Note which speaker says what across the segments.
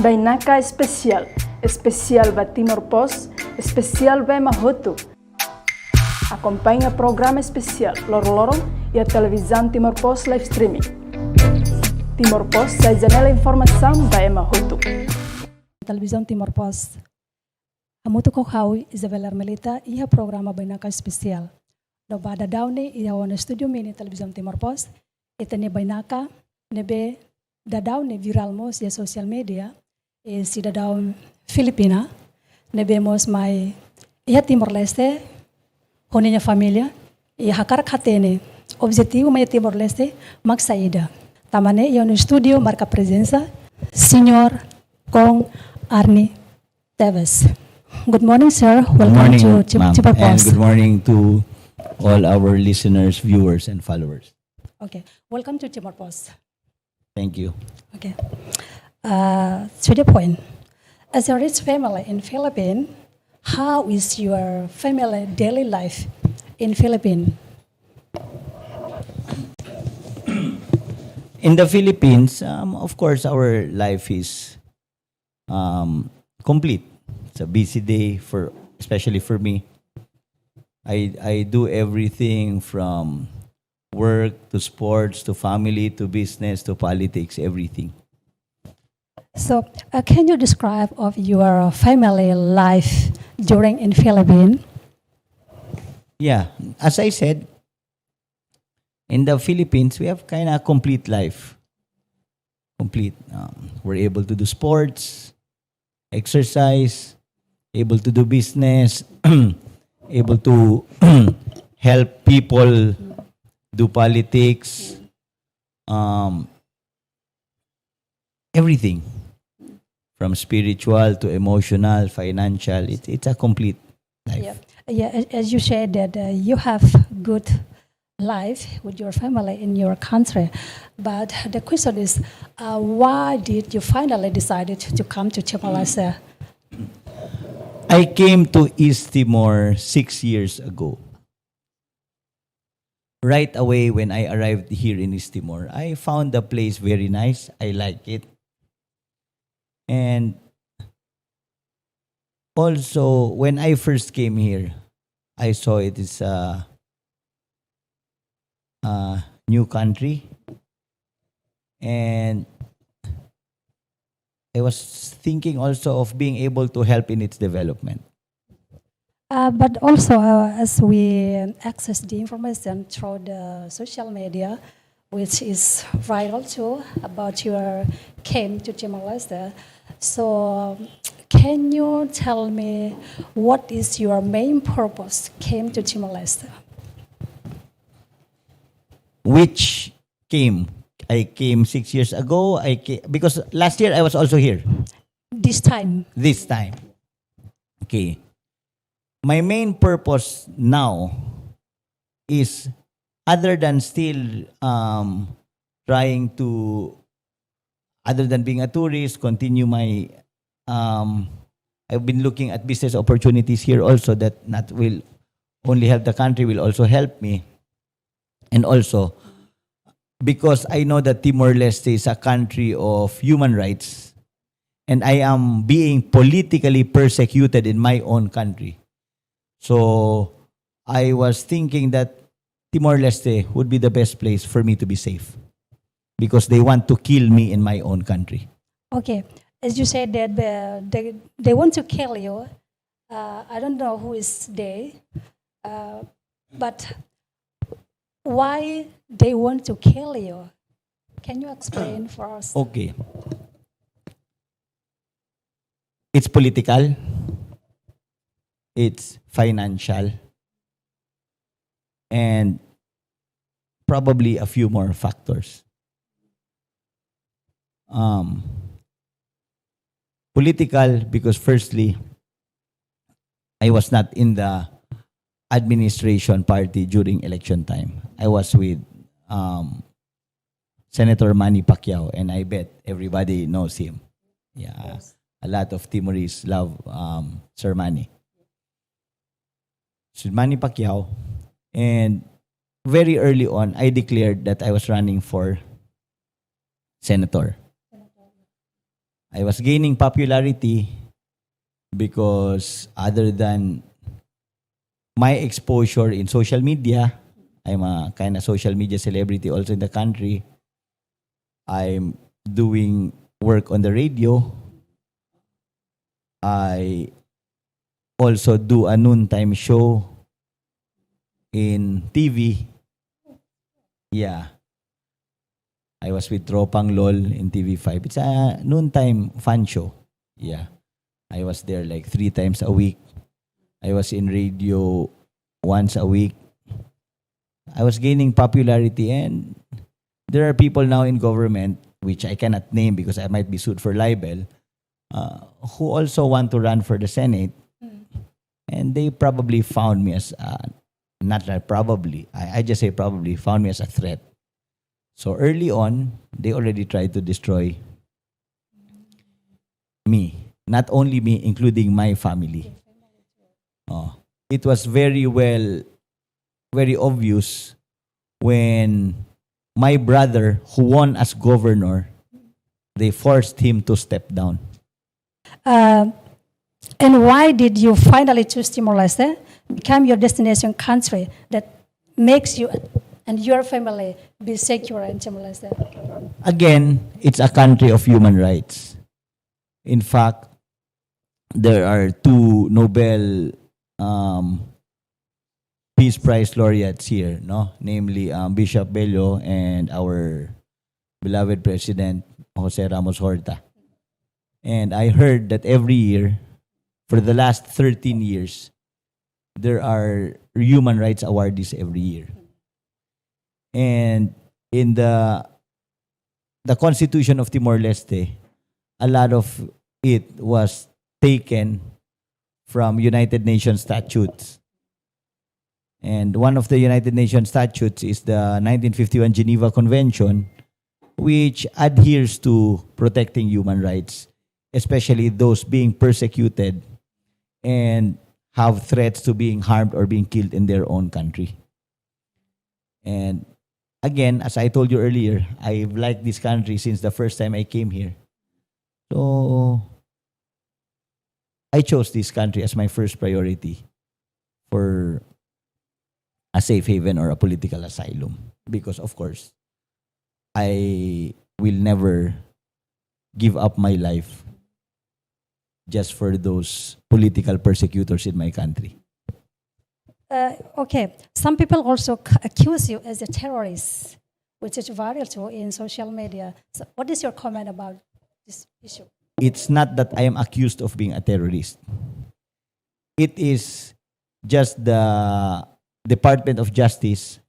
Speaker 1: Bainaka especial, especial ba Timor Post, especial ba Mahotu. Acompanha programa especial Loro-Lorong e a televisão Timor Post live streaming. Timor Post, sai janela informação ba Mahotu.
Speaker 2: Televisão Timor Post. Hamutu kokau Isabel Armelita ia programa Bainaka especial. Do bada dauni ia wana studio mini televisão Timor Post. Itane Bainaka nebe dadau ne viral mos ya social media e si dadau Philipina nebe mos mai ia Timor Leste honinya família e hakar khatene objetivo mai Timor Leste magsaida tamane ia no studio marca presença senhor Kong Arni Teves. Good morning, sir. Welcome to Timor Post.
Speaker 3: And good morning to all our listeners, viewers, and followers.
Speaker 2: Okay, welcome to Timor Post.
Speaker 3: Thank you.
Speaker 2: Okay. To the point, as a rich family in Philippines, how is your family daily life in Philippines?
Speaker 3: In the Philippines, of course, our life is complete. It's a busy day especially for me. I do everything from work to sports to family to business to politics, everything.
Speaker 2: So, can you describe of your family life during in Philippines?
Speaker 3: Yeah, as I said, in the Philippines, we have kind of complete life. Complete. We're able to do sports, exercise, able to do business, able to help people do politics, everything from spiritual to emotional, financial. It's a complete life.
Speaker 2: Yeah. As you said that you have good life with your family in your country, but the question is, why did you finally decided to come to Timor Leste?
Speaker 3: I came to East Timor 6 years ago. Right away when I arrived here in East Timor, I found the place very nice. I like it. And also, when I first came here, I saw it is a new country. And I was thinking also of being able to help in its development.
Speaker 2: But also, as we access the information through the social media, which is viral too, about your came to Timor Leste. So, can you tell me what is your main purpose came to Timor Leste?
Speaker 3: Which came? I came 6 years ago. Because last year I was also here.
Speaker 2: This time.
Speaker 3: This time. Okay. My main purpose now is, other than still trying to, other than being a tourist, continue my, I've been looking at business opportunities here also that not will only help the country, will also help me. And also, because I know that Timor-Leste is a country of human rights, and I am being politically persecuted in my own country. So I was thinking that Timor-Leste would be the best place for me to be safe, because they want to kill me in my own country.
Speaker 2: Okay, as you said that they want to kill you. I don't know who is they, but why they want to kill you? Can you explain for us?
Speaker 3: Okay. It's political. It's financial. And probably a few more factors. Political, because firstly, I was not in the administration party during election time. I was with Senator Manny Pacquiao, and I bet everybody knows him. Yeah, a lot of Timorese love Sir Manny. So Manny Pacquiao, and very early on, I declared that I was running for senator. I was gaining popularity because other than my exposure in social media, I'm a kind of social media celebrity also in the country. I'm doing work on the radio. I also do a noontime show in TV. Yeah. I was with Tropang LOL in TV5. It's a noontime fun show. Yeah. I was there like 3 times a week. I was in radio once a week. I was gaining popularity, and there are people now in government, which I cannot name because I might be sued for libel, who also want to run for the Senate. And they probably found me as, not that probably, I just say probably, found me as a threat. So early on, they already tried to destroy me. Not only me, including my family. It was very obvious when my brother, who won as governor, they forced him to step down.
Speaker 2: And why did you finally choose Timor Leste, become your destination country that makes you and your family be secure in Timor Leste?
Speaker 3: Again, it's a country of human rights. In fact, there are 2 Nobel Peace Prize laureates here, no? Namely Bishop Bello and our beloved President Jose Ramos Horta. And I heard that every year, for the last 13 years, there are human rights awardees every year. And in the Constitution of Timor Leste, a lot of it was taken from United Nations statutes. And one of the United Nations statutes is the 1951 Geneva Convention, which adheres to protecting human rights, especially those being persecuted and have threats to being harmed or being killed in their own country. And again, as I told you earlier, I've liked this country since the first time I came here. So I chose this country as my first priority for a safe haven or a political asylum. Because, of course, I will never give up my life just for those political persecutors in my country.
Speaker 2: Okay, some people also accuse you as a terrorist, which is viral too in social media. So what is your comment about this issue?
Speaker 3: It's not that I am accused of being a terrorist. It is just the Department of Justice,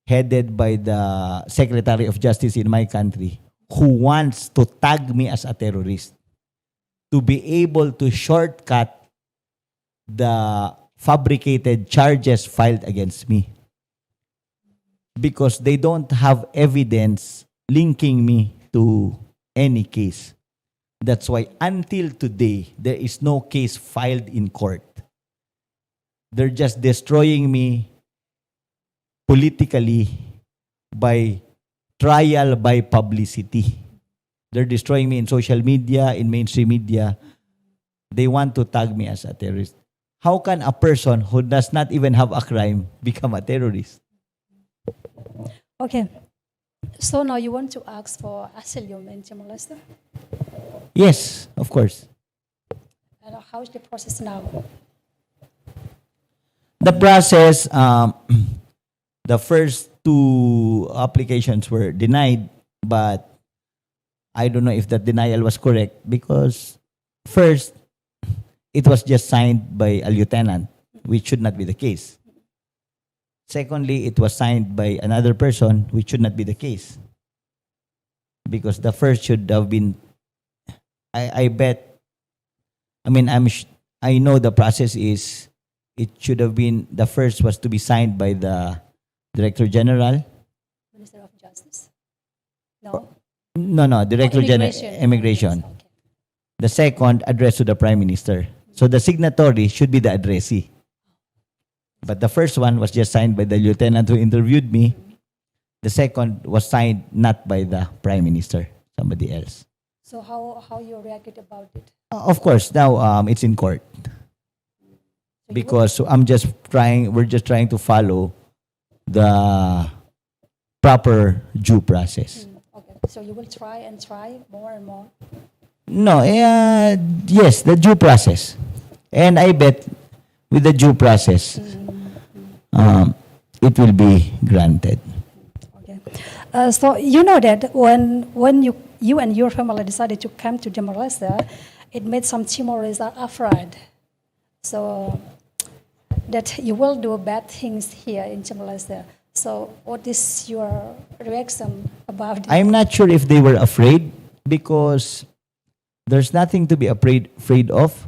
Speaker 3: headed by the Secretary of Justice in my country, who wants to tag me as a terrorist to be able to shortcut the fabricated charges filed against me. Because they don't have evidence linking me to any case. That's why until today, there is no case filed in court. They're just destroying me politically by trial by publicity. They're destroying me in social media, in mainstream media. They want to tag me as a terrorist. How can a person who does not even have a crime become a terrorist?
Speaker 2: Okay, so now you want to ask for Asylium in Timor Leste?
Speaker 3: Yes, of course.
Speaker 2: And how is the process now?
Speaker 3: The process, the first 2 applications were denied, but I don't know if that denial was correct because first, it was just signed by a lieutenant, which should not be the case. Secondly, it was signed by another person, which should not be the case. Because the first should have been, I bet, I know the process is, it should have been, the first was to be signed by the Director General.
Speaker 2: Minister of Justice? No?
Speaker 3: No, Director General, Immigration.
Speaker 2: Okay.
Speaker 3: The second, addressed to the Prime Minister. So the signatory should be the addressee. But the first one was just signed by the lieutenant who interviewed me. The second was signed not by the Prime Minister, somebody else.
Speaker 2: So how you reacted about it?
Speaker 3: Of course, now it's in court because we're just trying to follow the proper due process.
Speaker 2: Okay. So you will try and try more and more.
Speaker 3: No, yes, the due process. And I bet with the due process, it will be granted.
Speaker 2: Okay. So you know that when you and your family decided to come to Timor Leste, it made some Timorese afraid. So that you will do bad things here in Timor Leste. So what is your reaction about it?
Speaker 3: I'm not sure if they were afraid because there's nothing to be afraid of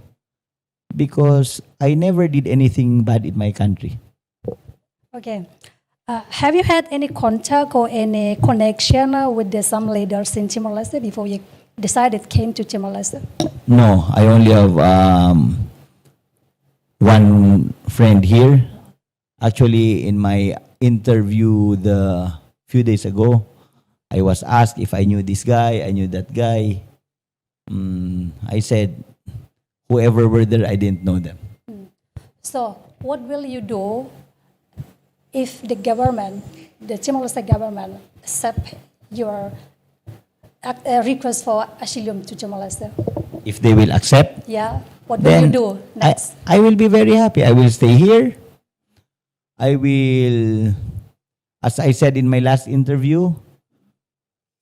Speaker 3: because I never did anything bad in my country.
Speaker 2: Okay. Have you had any contact or any connection with some leaders in Timor Leste before you decided came to Timor Leste?
Speaker 3: No, I only have one friend here. Actually, in my interview the few days ago, I was asked if I knew this guy, I knew that guy. I said, whoever were there, I didn't know them.
Speaker 2: So what will you do if the government, the Timor Leste government, accept your request for Asylium to Timor Leste?
Speaker 3: If they will accept,
Speaker 2: Yeah, what will you
Speaker 3: then
Speaker 2: do next?
Speaker 3: I will be very happy. I will stay here. I will, as I said in my last interview,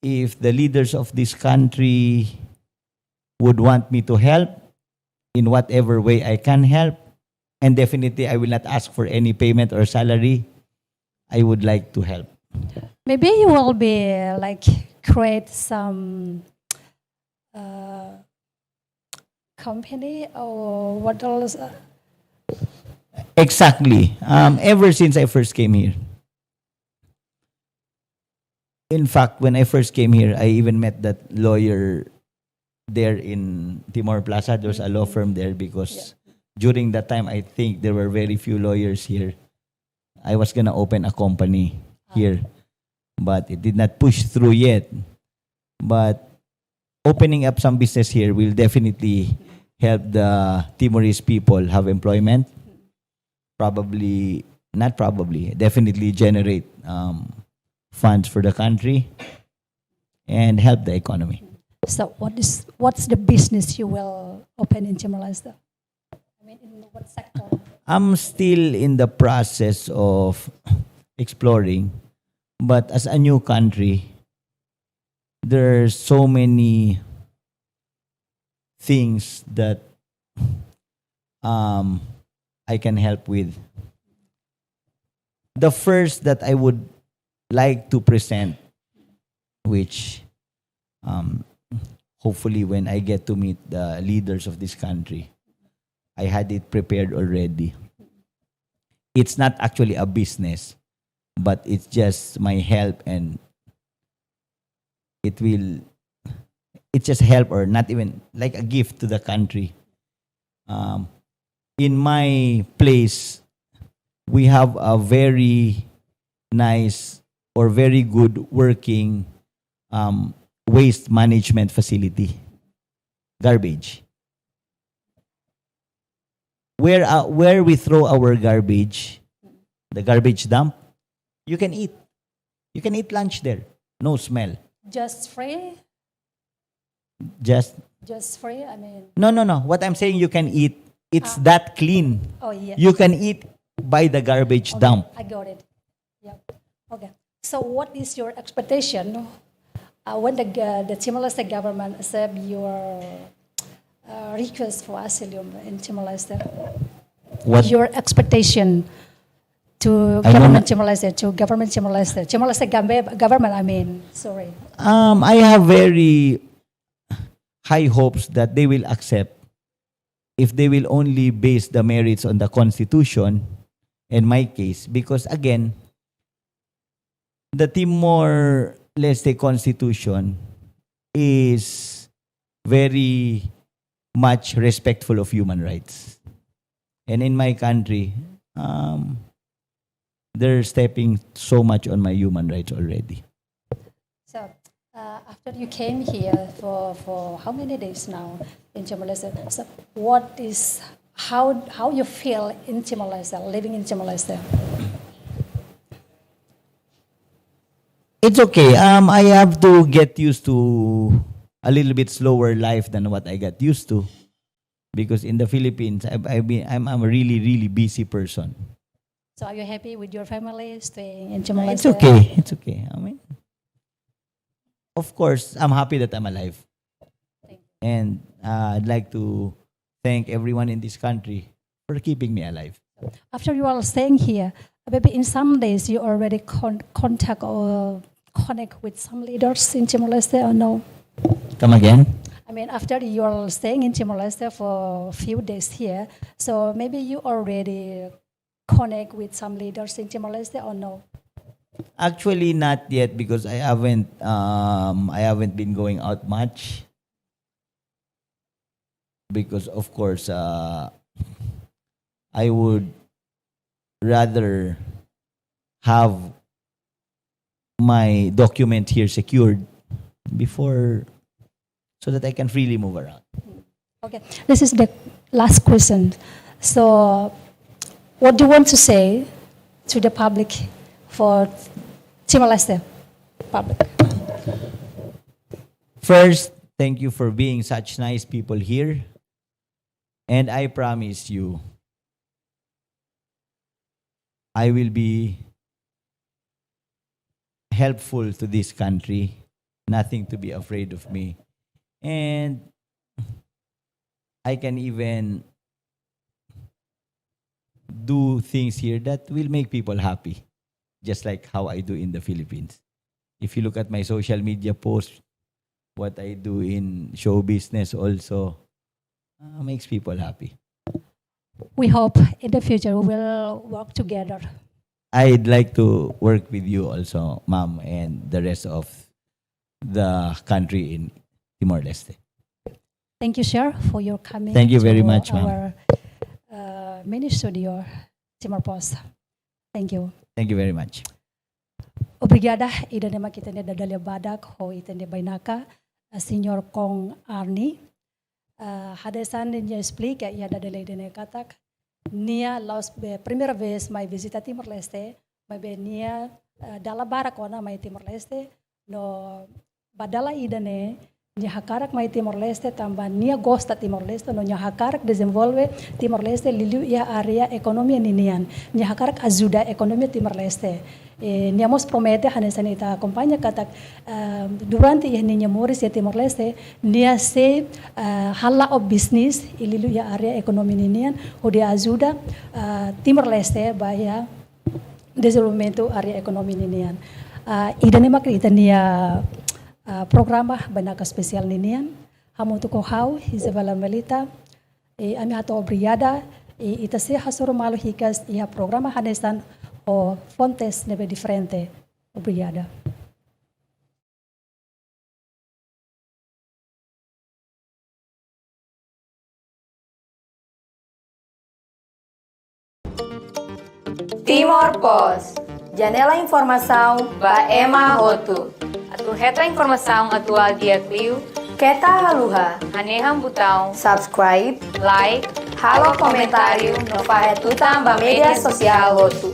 Speaker 3: if the leaders of this country would want me to help in whatever way I can help, and definitely I will not ask for any payment or salary, I would like to help.
Speaker 2: Maybe you will be like create some company or what else?
Speaker 3: Exactly. Ever since I first came here. In fact, when I first came here, I even met that lawyer there in Timor Plaza. There was a law firm there because during that time, I think there were very few lawyers here. I was going to open a company here, but it did not push through yet. But opening up some business here will definitely help the Timorese people have employment. Definitely generate funds for the country and help the economy.
Speaker 2: So what's the business you will open in Timor Leste? I mean, in what sector?
Speaker 3: I'm still in the process of exploring, but as a new country, there's so many things that I can help with. The first that I would like to present, which hopefully when I get to meet the leaders of this country, I had it prepared already. It's not actually a business, but it's just my help, and it's just help, or not even like a gift to the country. In my place, we have a very nice or very good working waste management facility. Garbage. Where we throw our garbage, the garbage dump, you can eat. You can eat lunch there. No smell.
Speaker 2: Just free?
Speaker 3: Just
Speaker 2: Free? I mean,
Speaker 3: no. What I'm saying, you can eat. It's that clean.
Speaker 2: oh yeah.
Speaker 3: You can eat by the garbage dump.
Speaker 2: I got it. Yeah. Okay. So what is your expectation when the Timor Leste government accept your request for Asylium in Timor Leste?
Speaker 3: What
Speaker 2: Your expectation to
Speaker 3: I
Speaker 2: government
Speaker 3: don't-
Speaker 2: Timor Leste, to government Timor Leste, Timor Leste government, I mean, sorry.
Speaker 3: I have very high hopes that they will accept if they will only base the merits on the Constitution, in my case, because again, the Timor Leste Constitution is very much respectful of human rights. And in my country, they're stepping so much on my human rights already.
Speaker 2: So After you came here for how many days now in Timor Leste? So what is how you feel in Timor Leste, living in Timor Leste?
Speaker 3: It's okay. I have to get used to a little bit slower life than what I got used to, because in the Philippines, I'm a really really busy person.
Speaker 2: So are you happy with your family staying in Timor
Speaker 3: It's
Speaker 2: Leste?
Speaker 3: okay. It's okay. I mean, of course, I'm happy that I'm alive, and I'd like to thank everyone in this country for keeping me alive.
Speaker 2: After you are staying here, maybe in some days you already contact or connect with some leaders in Timor Leste or no?
Speaker 3: Come again?
Speaker 2: I mean, after you are staying in Timor Leste for a few days here, so maybe you already connect with some leaders in Timor Leste or no?
Speaker 3: Actually, not yet, because I haven't been going out much, because of course I would rather have my document here secured before, so that I can freely move around.
Speaker 2: Okay, this is the last question. So, what do you want to say to the public for Timor Leste public?
Speaker 3: First, thank you for being such nice people here. And I promise you, I will be helpful to this country. Nothing to be afraid of me. And I can even do things here that will make people happy, just like how I do in the Philippines. If you look at my social media posts, what I do in show business also makes people happy.
Speaker 2: We hope in the future we will work together.
Speaker 3: I'd like to work with you also, ma'am, and the rest of the country in Timor Leste.
Speaker 2: Thank you, sir, for your coming.
Speaker 3: Thank you very
Speaker 2: to
Speaker 3: much, ma'am.
Speaker 2: our mini studio, Timor Post. Thank you.
Speaker 3: Thank you very much.
Speaker 2: Obrigada, ida naman kita ni dadalya badak ho ita ni Bainaka, Senior Kong Arni. Hadesan niya explica ia dadalya din katak. Nia primeira vez mai visita Timor Leste, mai nia dala barakona mai Timor Leste, no badala ida ne nia hakarak mai Timor Leste tambah nia gosta Timor Leste no nia hakarak desenvolve Timor Leste liliu ia area ekonomi ninian nia hakarak ajuda ekonomi Timor Leste. Nia mos promete hanesan ita acompanha katak durante ia nia moris ia Timor Leste nia se hala of business ililu ia area ekonomi ninian dia ajuda Timor Leste baya desenvolvimento area ekonomi ninian. Ida ne makri ita nia programa Bainaka Espesial ninian hamu tu kohau Isabella Melita ami hato obrigada ita se hasoro malu hikas ia programa hanesan o fontes nebe diferente. Obrigada.
Speaker 4: Timor Post, janela informação ba Ema Hotu. Atu heta informação atua dia Clio, keta haluha, haneham botão subscribe, like, halo comentário no pahetutan ba media sosial Hotu.